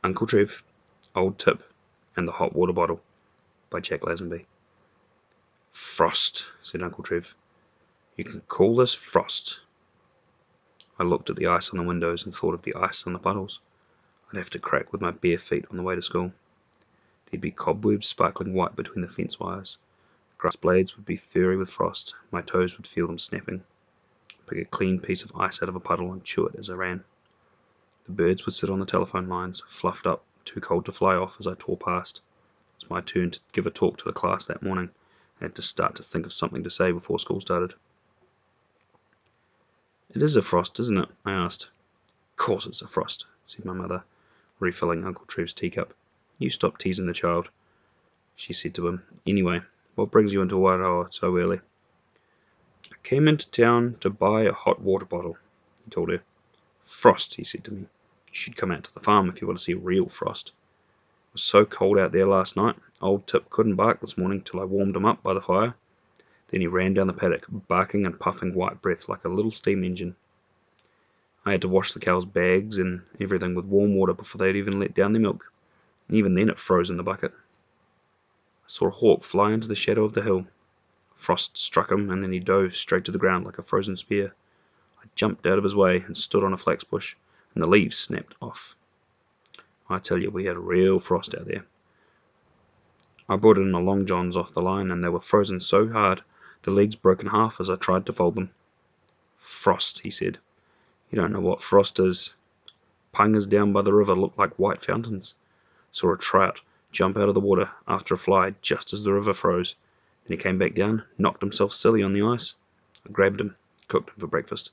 Uncle Trev, Old Tip, and the Hot Water Bottle by Jack Lasenby. Frost, said Uncle Trev. You can call this frost. I looked at the ice on the windows and thought of the ice on the puddles. I'd have to crack with my bare feet on the way to school. There'd be cobwebs sparkling white between the fence wires. Grass blades would be furry with frost. My toes would feel them snapping. Pick a clean piece of ice out of a puddle and chew it as I ran. The birds would sit on the telephone lines, fluffed up, too cold to fly off as I tore past. It was my turn to give a talk to the class that morning. I had to start to think of something to say before school started. It is a frost, isn't it? I asked. Of course it's a frost, said my mother, refilling Uncle Trev's teacup. You stop teasing the child, she said to him. Anyway, what brings you into Wairau so early? I came into town to buy a hot water bottle, he told her. Frost, he said to me. You should come out to the farm if you want to see real frost. It was so cold out there last night, old Tip couldn't bark this morning till I warmed him up by the fire. Then he ran down the paddock, barking and puffing white breath like a little steam engine. I had to wash the cows' bags and everything with warm water before they'd even let down their milk, and even then it froze in the bucket. I saw a hawk fly into the shadow of the hill. Frost struck him, and then he dove straight to the ground like a frozen spear. I jumped out of his way and stood on a flax bush, and the leaves snapped off. I tell you, we had real frost out there. I brought in my long johns off the line, and they were frozen so hard the legs broke in half as I tried to fold them. Frost, he said. You don't know what frost is. Pungas down by the river looked like white fountains. Saw a trout jump out of the water after a fly just as the river froze. Then he came back down, knocked himself silly on the ice. I grabbed him, cooked him for breakfast.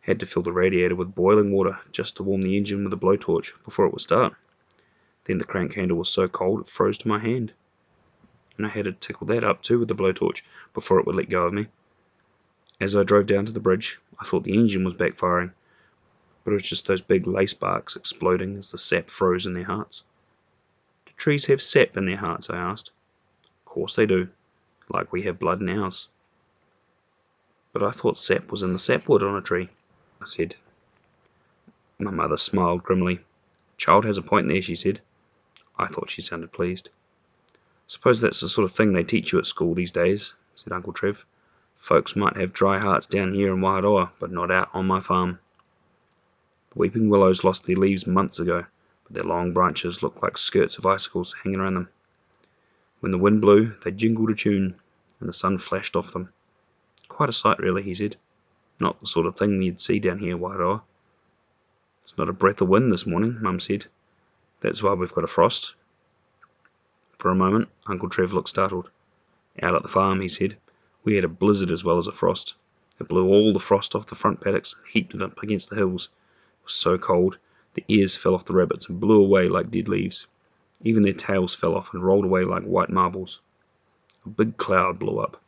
Had to fill the radiator with boiling water just to warm the engine with a blowtorch before it would start. Then the crank handle was so cold it froze to my hand. And I had to tickle that up too with the blowtorch before it would let go of me. As I drove down to the bridge, I thought the engine was backfiring, but it was just those big lace barks exploding as the sap froze in their hearts. Do trees have sap in their hearts? I asked. Of course they do, like we have blood in ours. But I thought sap was in the sapwood on a tree, I said. My mother smiled grimly. Child has a point there, she said. I thought she sounded pleased. Suppose that's the sort of thing they teach you at school these days, said Uncle Trev. Folks might have dry hearts down here in Wairau, but not out on my farm. The weeping willows lost their leaves months ago, but their long branches looked like skirts of icicles hanging around them. When the wind blew, they jingled a tune, and the sun flashed off them. Quite a sight, really, he said. Not the sort of thing you'd see down here in Wairau. It's not a breath of wind this morning, Mum said. That's why we've got a frost. For a moment, Uncle Trev looked startled. Out at the farm, he said, we had a blizzard as well as a frost. It blew all the frost off the front paddocks and heaped it up against the hills. It was so cold, the ears fell off the rabbits and blew away like dead leaves. Even their tails fell off and rolled away like white marbles. A big cloud blew up.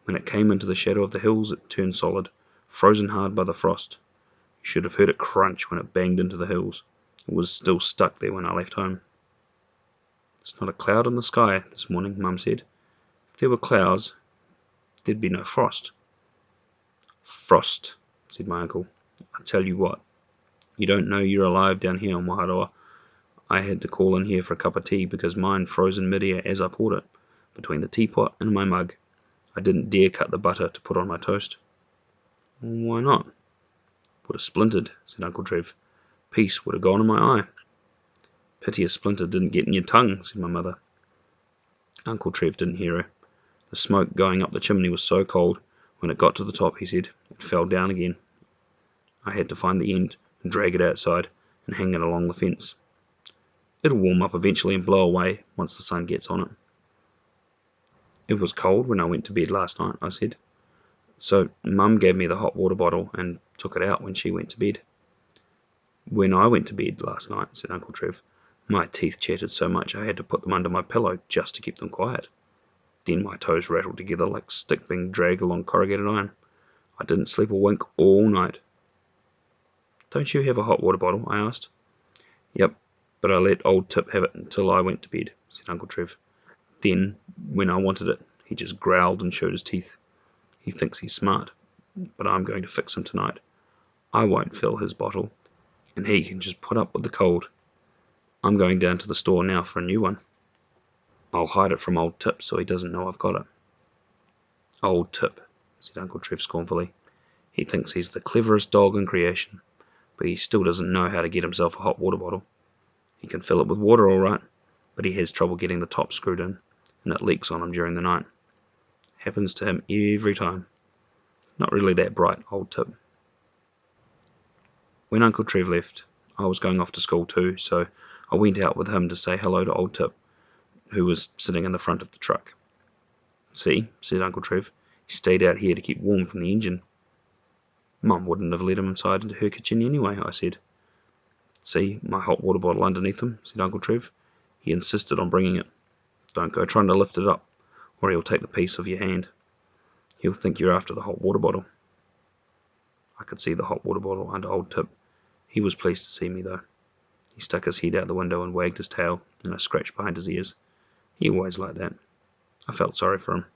When it came into the shadow of the hills, it turned solid, frozen hard by the frost. You should have heard it crunch when it banged into the hills. It was still stuck there when I left home. There's not a cloud in the sky this morning, Mum said. If there were clouds, there'd be no frost. Frost, said my uncle. I tell you what, you don't know you're alive down here on Wairau. I had to call in here for a cup of tea because mine froze in mid-air as I poured it, between the teapot and my mug. I didn't dare cut the butter to put on my toast. Why not? Would have splintered, said Uncle Trev. Piece would have gone in my eye. Pity a splinter didn't get in your tongue, said my mother. Uncle Trev didn't hear her. The smoke going up the chimney was so cold, when it got to the top, he said, it fell down again. I had to find the end and drag it outside and hang it along the fence. It'll warm up eventually and blow away once the sun gets on it. It was cold when I went to bed last night, I said. So Mum gave me the hot water bottle and took it out when she went to bed. When I went to bed last night, said Uncle Trev, my teeth chattered so much I had to put them under my pillow just to keep them quiet. Then my toes rattled together like stick being dragged along corrugated iron. I didn't sleep a wink all night. Don't you have a hot water bottle? I asked. Yep, but I let old Tip have it until I went to bed, said Uncle Trev. Then, when I wanted it, he just growled and showed his teeth. He thinks he's smart, but I'm going to fix him tonight. I won't fill his bottle, and he can just put up with the cold. I'm going down to the store now for a new one. I'll hide it from old Tip so he doesn't know I've got it. Old Tip, said Uncle Trev scornfully. He thinks he's the cleverest dog in creation, but he still doesn't know how to get himself a hot water bottle. He can fill it with water all right, but he has trouble getting the top screwed in, and it leaks on him during the night. Happens to him every time. Not really that bright, old Tip. When Uncle Trev left, I was going off to school too, so I went out with him to say hello to old Tip, who was sitting in the front of the truck. See, said Uncle Trev, he stayed out here to keep warm from the engine. Mum wouldn't have let him inside into her kitchen anyway, I said. See, my hot water bottle underneath him, said Uncle Trev. He insisted on bringing it. Don't go trying to lift it up, or he'll take the piece of your hand. He'll think you're after the hot water bottle. I could see the hot water bottle under old Tip. He was pleased to see me, though. He stuck his head out the window and wagged his tail, and I scratched behind his ears. He always liked that. I felt sorry for him.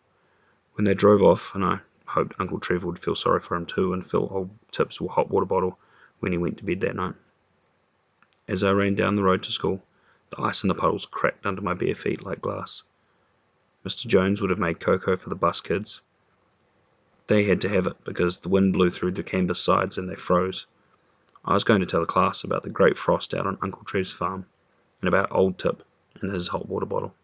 When they drove off, and I hoped Uncle Trev would feel sorry for him too and fill old Tip's hot water bottle when he went to bed that night. As I ran down the road to school, the ice in the puddles cracked under my bare feet like glass. Mr. Jones would have made cocoa for the bus kids. They had to have it because the wind blew through the canvas sides and they froze. I was going to tell the class about the great frost out on Uncle Trev's farm and about old Tip and his hot water bottle.